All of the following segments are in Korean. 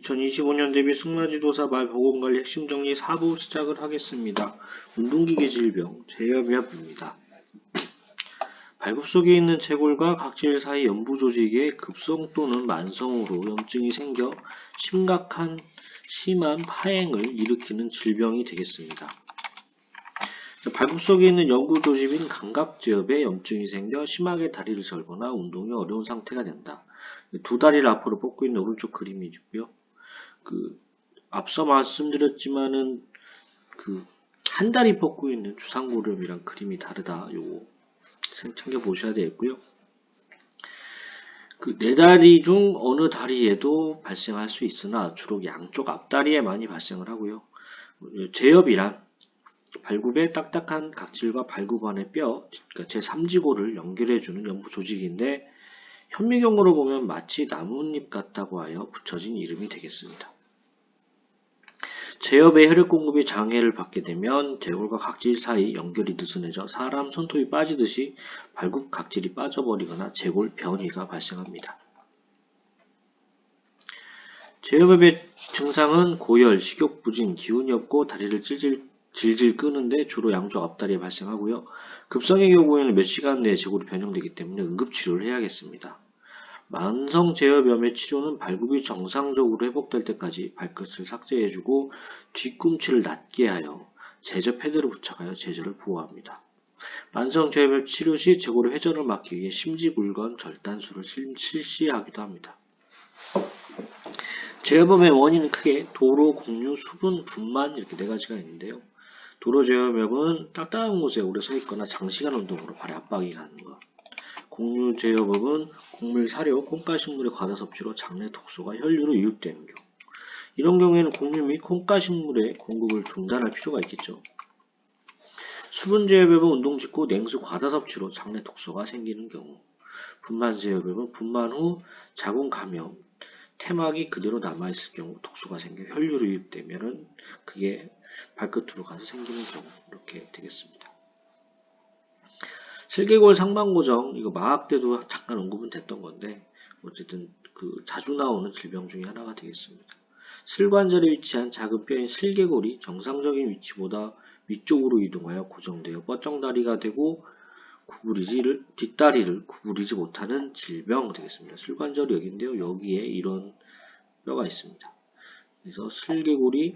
2025년 대비 승마지도사 말보건관리 핵심 정리 4부 시작을 하겠습니다. 운동기계 질병, 제염엽입니다. 발굽 속에 있는 제골과 각질 사이 연부 조직에 급성 또는 만성으로 염증이 생겨 심한 파행을 일으키는 질병이 되겠습니다. 발굽 속에 있는 연부 조직인 감각제엽에 염증이 생겨 심하게 다리를 절거나 운동이 어려운 상태가 된다. 두 다리를 앞으로 뻗고 있는 오른쪽 그림이고요. 앞서 말씀드렸지만은 한 다리 뻗고 있는 주상고렴이랑 그림이 다르다. 요거 챙겨 보셔야 되겠고요. 네 다리 중 어느 다리에도 발생할 수 있으나 주로 양쪽 앞다리에 많이 발생을 하고요. 제엽이란 발굽의 딱딱한 각질과 발굽 안의 뼈, 그러니까 제3지골을 연결해주는 연부 조직인데 현미경으로 보면 마치 나뭇잎 같다고 하여 붙여진 이름이 되겠습니다. 제엽의 혈액 공급이 장애를 받게 되면 제골과 각질 사이 연결이 느슨해져 사람 손톱이 빠지듯이 발굽 각질이 빠져버리거나 제골 변이가 발생합니다. 제엽의 증상은 고열, 식욕 부진, 기운이 없고 다리를 질질 끄는데 주로 양쪽 앞다리에 발생하고요. 급성의 경우에는 몇 시간 내에 제골이 변형되기 때문에 응급치료를 해야겠습니다. 만성 제엽염의 치료는 발굽이 정상적으로 회복될 때까지 발끝을 삭제해주고 뒤꿈치를 낮게 하여 제저 패드를 부착하여 제저를 보호합니다. 만성 제엽염 치료 시 제골의 회전을 막기 위해 심지굴건 절단술을 실시하기도 합니다. 제엽염의 원인은 크게 도로, 공유, 수분, 분만 이렇게 네 가지가 있는데요. 도로 제엽염은 딱딱한 곳에 오래 서 있거나 장시간 운동으로 발에 압박이 가는 것. 공유 제엽염은 곡물 사료, 콩가식물의 과다 섭취로 장내 독소가 혈류로 유입되는 경우. 이런 경우에는 곡류 및 콩가식물의 공급을 중단할 필요가 있겠죠. 수분 제엽염은 운동 직후 냉수 과다 섭취로 장내 독소가 생기는 경우. 분만 제엽염은 분만 후 자궁 감염, 태막이 그대로 남아있을 경우 독소가 생겨 혈류로 유입되면은 그게 발끝으로 가서 생기는 경우 이렇게 되겠습니다. 슬개골 상반고정, 이거 마학 때도 잠깐 언급은 됐던 건데 어쨌든 자주 나오는 질병 중에 하나가 되겠습니다. 슬관절에 위치한 작은 뼈인 슬개골이 정상적인 위치보다 위쪽으로 이동하여 고정되어 뻗정다리가 되고 뒷다리를 구부리지 못하는 질병 되겠습니다. 슬관절이 여기인데요. 여기에 이런 뼈가 있습니다. 그래서 슬개골이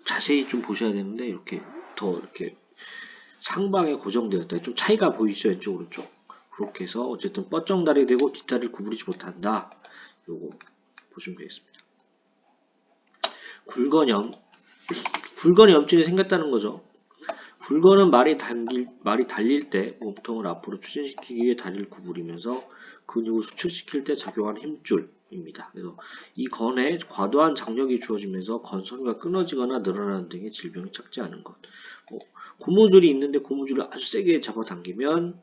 자세히 좀 보셔야 되는데 이렇게 상방에 고정되었다. 좀 차이가 보이시죠? 왼쪽 오른쪽. 그렇게 해서 어쨌든 뻗정다리 되고 뒷다리를 구부리지 못한다. 요거 보시면 되겠습니다. 굴건염. 굴건이 염증이 생겼다는 거죠. 굴건은 말이 달릴 때 몸통을 앞으로 추진시키기 위해 다리를 구부리면서 근육을 수축시킬 때 작용하는 힘줄입니다. 그래서 이 건에 과도한 장력이 주어지면서 건선과 끊어지거나 늘어나는 등의 질병이 찾지 않은 것. 고무줄이 있는데 고무줄을 아주 세게 잡아당기면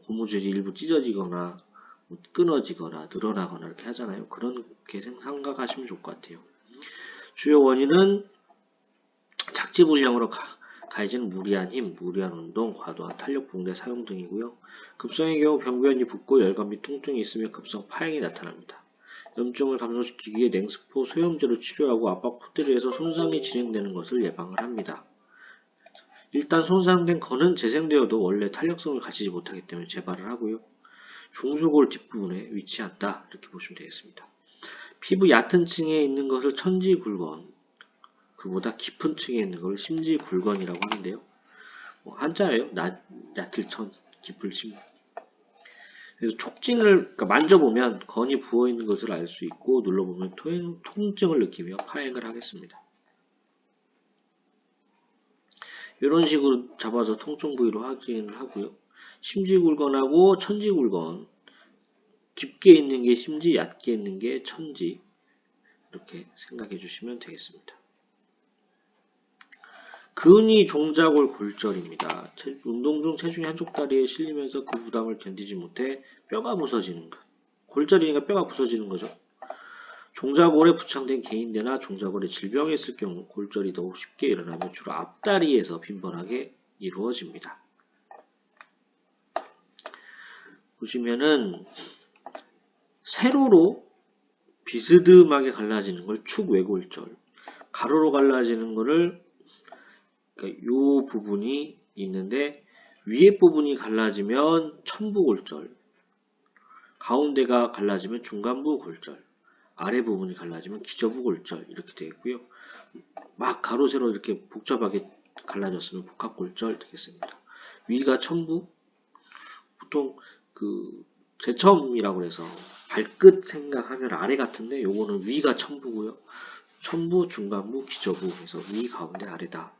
고무줄이 일부 찢어지거나 끊어지거나 늘어나거나 이렇게 하잖아요. 그렇게 생각하시면 좋을 것 같아요. 주요 원인은 착지불량으로 가해진 무리한 힘, 무리한 운동, 과도한 탄력 붕대 사용 등이고요. 급성의 경우 병변이 붓고 열감 및 통증이 있으면 급성 파행이 나타납니다. 염증을 감소시키기 위해 냉스포, 소염제로 치료하고 압박 푸드를 해서 손상이 진행되는 것을 예방을 합니다. 일단 손상된 건은 재생되어도 원래 탄력성을 가지지 못하기 때문에 재발을 하고요. 중수골 뒷부분에 위치한다 이렇게 보시면 되겠습니다. 피부 얕은 층에 있는 것을 천지굴건, 그보다 깊은 층에 있는 걸 심지굴건이라고 하는데요. 한자예요. 얕을 천, 깊을 심. 그래서 촉진을 만져보면 건이 부어있는 것을 알 수 있고 눌러보면 통증을 느끼며 파행을 하겠습니다. 이런 식으로 잡아서 통증 부위로 확인을 하고요. 심지굴건하고 천지굴건, 깊게 있는 게 심지, 얕게 있는 게 천지, 이렇게 생각해 주시면 되겠습니다. 근위 종자골 골절입니다. 운동 중 체중이 한쪽 다리에 실리면서 그 부담을 견디지 못해 뼈가 부서지는 것. 골절이니까 뼈가 부서지는 거죠. 종자골에 부착된 개인대나 종자골에 질병이 있을 경우 골절이 더욱 쉽게 일어나며 주로 앞다리에서 빈번하게 이루어집니다. 보시면은 세로로 비스듬하게 갈라지는 걸 축외골절, 가로로 갈라지는 거를 그러니까 요 부분이 있는데 위에 부분이 갈라지면 천부골절, 가운데가 갈라지면 중간부 골절, 아래 부분이 갈라지면 기저부 골절 이렇게 되어 있고요. 막 가로 세로 이렇게 복잡하게 갈라졌으면 복합골절 되겠습니다. 위가 천부, 보통 그 제첨이라고 해서 발끝 생각하면 아래 같은데 요거는 위가 천부고요. 천부, 중간부, 기저부 해서 위, 가운데, 아래다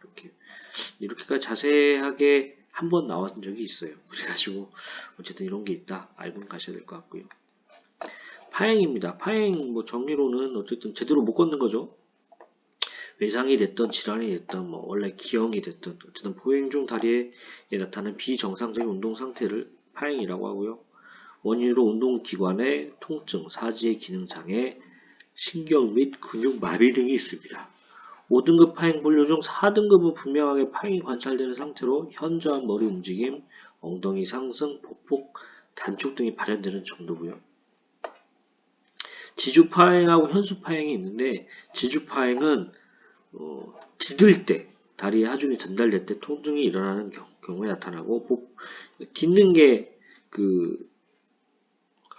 이렇게까지 자세하게 한번 나온 적이 있어요. 그래가지고 어쨌든 이런 게 있다 알고 가셔야 될 것 같고요. 파행입니다. 파행 뭐 정리로는 어쨌든 제대로 못 걷는 거죠. 외상이 됐던 질환이 됐던 뭐 원래 기형이 됐던 어쨌든 보행 중 다리에 나타나는 비정상적인 운동 상태를 파행이라고 하고요. 원인으로 운동기관의 통증, 사지의 기능장애, 신경 및 근육 마비 등이 있습니다. 5등급 파행 분류 중 4등급은 분명하게 파행이 관찰되는 상태로 현저한 머리 움직임, 엉덩이 상승, 보폭, 단축 등이 발현되는 정도고요. 지주파행하고 현수파행이 있는데 지주파행은 디딜 때 다리에 하중이 전달될 때 통증이 일어나는 경우에 나타나고 딛는 게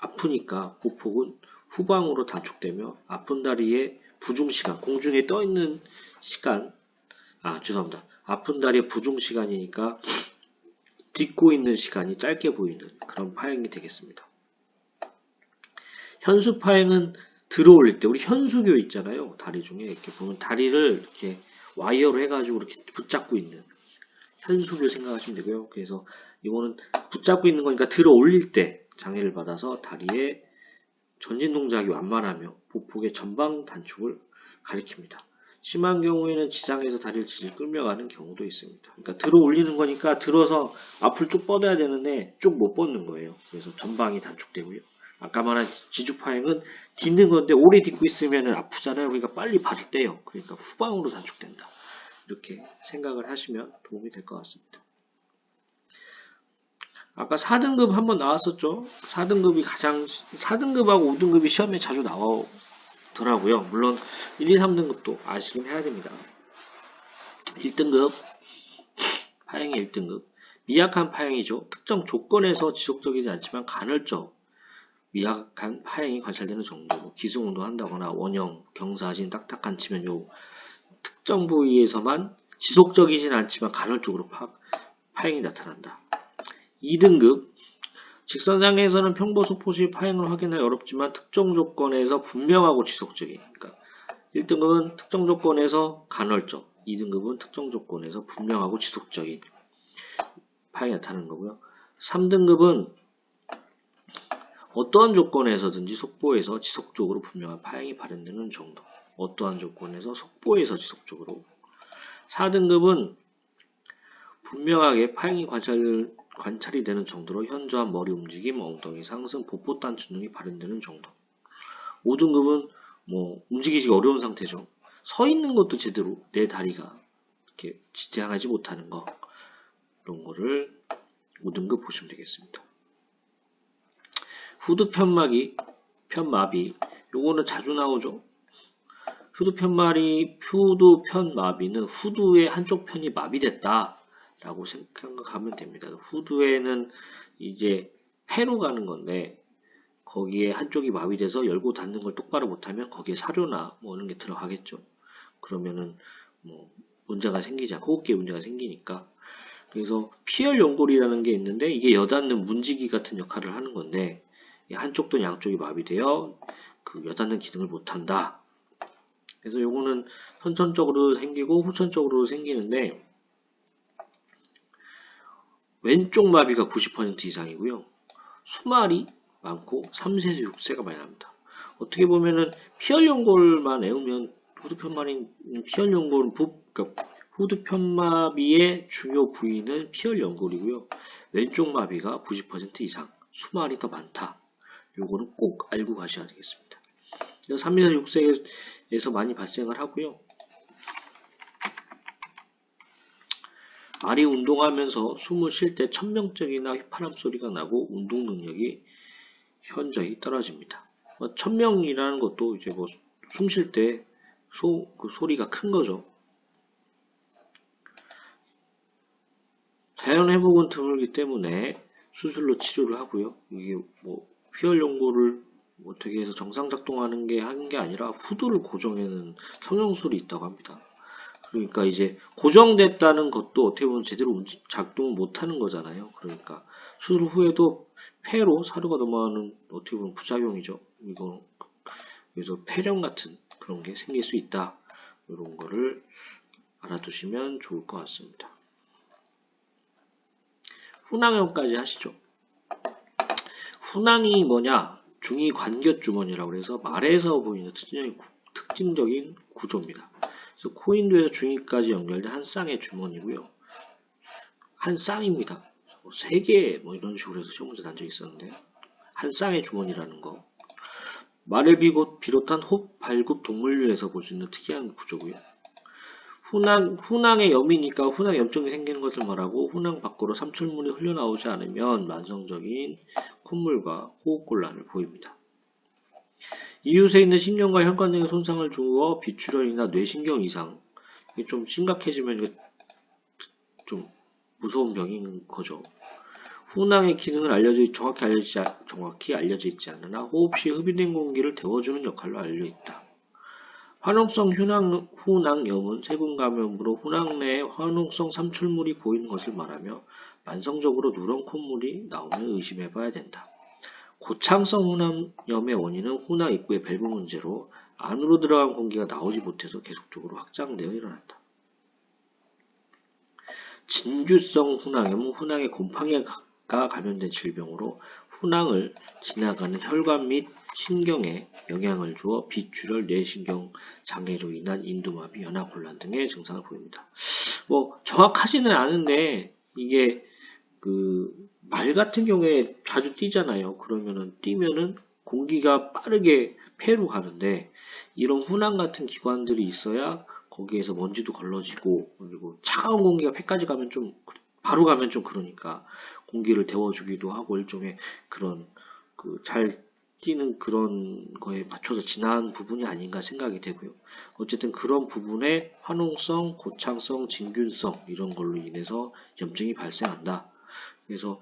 아프니까 보폭은 후방으로 단축되며 아픈 다리에 부중시간, 공중에 떠있는 시간, 죄송합니다. 아픈 다리에 부중시간이니까 딛고 있는 시간이 짧게 보이는 그런 파행이 되겠습니다. 현수파행은 들어올릴 때 우리 현수교 있잖아요. 다리 중에 이렇게 보면 다리를 이렇게 와이어로 해가지고 이렇게 붙잡고 있는 현수교 생각하시면 되고요. 그래서 이거는 붙잡고 있는 거니까 들어올릴 때 장애를 받아서 다리에 전진 동작이 완만하며 보폭의 전방 단축을 가리킵니다. 심한 경우에는 지장에서 다리를 질질 끌며가는 경우도 있습니다. 그러니까 들어 올리는 거니까 들어서 앞을 쭉 뻗어야 되는데 쭉 못 뻗는 거예요. 그래서 전방이 단축되고요. 아까 말한 지주파행은 딛는 건데 오래 딛고 있으면 아프잖아요. 그러니까 빨리 발을 떼요. 그러니까 후방으로 단축된다. 이렇게 생각을 하시면 도움이 될 것 같습니다. 아까 4등급 한번 나왔었죠. 4등급하고 5등급이 시험에 자주 나오더라고요. 물론 1, 2, 3등급도 아시긴 해야 됩니다. 1등급, 파행이 1등급. 미약한 파행이죠. 특정 조건에서 지속적이지 않지만 간헐적, 미약한 파행이 관찰되는 정도. 기승운동 한다거나 원형, 경사진, 딱딱한 치면 요 특정 부위에서만 지속적이진 않지만 간헐적으로 파행이 나타난다. 2등급, 직선장애에서는 평보소포시 파행을 확인하기 어렵지만 특정 조건에서 분명하고 지속적인, 그러니까 1등급은 특정 조건에서 간헐적, 2등급은 특정 조건에서 분명하고 지속적인 파행이 나타나는 거고요. 3등급은 어떠한 조건에서든지 속보에서 지속적으로 분명한 파행이 발현되는 정도, 어떠한 조건에서 속보에서 지속적으로. 4등급은 분명하게 파행이 관찰이 되는 정도로 현저한 머리 움직임, 엉덩이 상승, 보폭 단축 등이 발현되는 정도. 5등급은 뭐 움직이기 어려운 상태죠. 서 있는 것도 제대로 내 다리가 이렇게 지탱하지 못하는 거, 이런 거를 5등급 보시면 되겠습니다. 후두 편마비, 요거는 자주 나오죠. 후두 편마비는 후두의 한쪽 편이 마비됐다 라고 생각하면 됩니다. 후두에는 이제 폐로 가는 건데 거기에 한쪽이 마비돼서 열고 닫는 걸 똑바로 못하면 거기에 사료나 뭐 이런 게 들어가겠죠. 그러면은 뭐 문제가 생기지 않고 호흡기에 문제가 생기니까. 그래서 피혈 연골이라는 게 있는데 이게 여닫는 문지기 같은 역할을 하는 건데 한쪽 또는 양쪽이 마비되어 그 여닫는 기능을 못한다. 그래서 요거는 선천적으로 생기고 후천적으로 생기는데 왼쪽 마비가 90% 이상이고요. 수말이 많고 3세에서 6세가 많이 납니다. 어떻게 보면은 피혈연골만 애우면 후두편마비의 중요 부위는 피혈연골이고요. 왼쪽 마비가 90% 이상, 수말이 더 많다. 요거는 꼭 알고 가셔야 되겠습니다. 3에서 6세에서 많이 발생을 하고요. 말이 운동하면서 숨을 쉴 때 천명적이나 휘파람 소리가 나고 운동 능력이 현저히 떨어집니다. 천명이라는 것도 이제 뭐 숨 쉴 때 그 소리가 큰 거죠. 자연 회복은 드물기 때문에 수술로 치료를 하고요. 이게 뭐 피열 연고를 어떻게 해서 정상 작동하는 게 한 게 아니라 후두를 고정해놓은 성형술이 있다고 합니다. 그러니까 이제 고정됐다는 것도 어떻게 보면 제대로 작동을 못하는 거잖아요. 그러니까 수술 후에도 폐로 사료가 넘어가는 어떻게 보면 부작용이죠. 이거 그래서 폐렴 같은 그런 게 생길 수 있다. 이런 거를 알아두시면 좋을 것 같습니다. 훈항염까지 하시죠. 훈항이 뭐냐? 중위 관곁주머니라고 해서 말에서 보이는 특징적인 구조입니다. 그래서 코인도에서 중위까지 연결된 한 쌍의 주머니고요. 한 쌍입니다. 3개 뭐 이런 식으로 해서 시험 문제 난 적이 있었는데 한 쌍의 주머니라는 거. 말을 비롯한 호흡, 발굽, 동물류에서 볼 수 있는 특이한 구조고요. 훈항의 염이니까 훈항 염증이 생기는 것을 말하고 훈항 밖으로 삼출물이 흘러나오지 않으면 만성적인 콧물과 호흡곤란을 보입니다. 이웃에 있는 신경과 혈관 등의 손상을 주어 비출혈이나 뇌신경 이상, 이게 좀 심각해지면 이게 좀 무서운 병인 거죠. 훈항의 기능은 정확히 알려져 있지 않으나 호흡 시 흡입된 공기를 데워주는 역할로 알려 있다. 화농성 훈항염은 세균 감염으로 훈항 내에 화농성 삼출물이 고이는 것을 말하며 만성적으로 누런 콧물이 나오면 의심해봐야 된다. 고창성 훈항염의 원인은 훈항 입구의 밸브 문제로 안으로 들어간 공기가 나오지 못해서 계속적으로 확장되어 일어난다. 진규성 훈항염은 훈항의 곰팡이가 감염된 질병으로 훈항을 지나가는 혈관 및 신경에 영향을 주어 비출혈, 뇌신경 장애로 인한 인두마비, 연화곤란 등의 증상을 보입니다. 뭐 정확하지는 않은데 이게 말 같은 경우에 자주 뛰잖아요. 그러면은 뛰면은 공기가 빠르게 폐로 가는데 이런 훈항 같은 기관들이 있어야 거기에서 먼지도 걸러지고 그리고 차가운 공기가 폐까지 가면 좀 바로 가면 좀 그러니까 공기를 데워주기도 하고 일종의 그런 잘 뛰는 그런 거에 맞춰서 진화한 부분이 아닌가 생각이 되고요. 어쨌든 그런 부분에 화농성, 고창성, 진균성 이런 걸로 인해서 염증이 발생한다. 그래서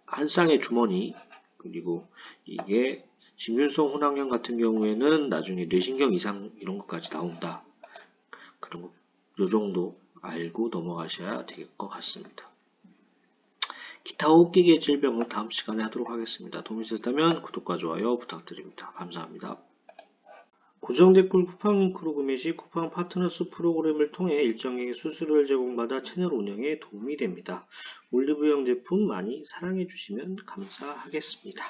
한 쌍의 주머니 그리고 이게 진균성 훈항염 같은 경우에는 나중에 뇌신경 이상 이런 것까지 나온다. 그런 거 요 정도 알고 넘어가셔야 될 것 같습니다. 기타 호흡기계 질병은 다음 시간에 하도록 하겠습니다. 도움이 되셨다면 구독과 좋아요 부탁드립니다. 감사합니다. 고정 댓글 쿠팡 링크로 구매 시 쿠팡 파트너스 프로그램을 통해 일정액의 수수료를 제공받아 채널 운영에 도움이 됩니다. 올리브영 제품 많이 사랑해 주시면 감사하겠습니다.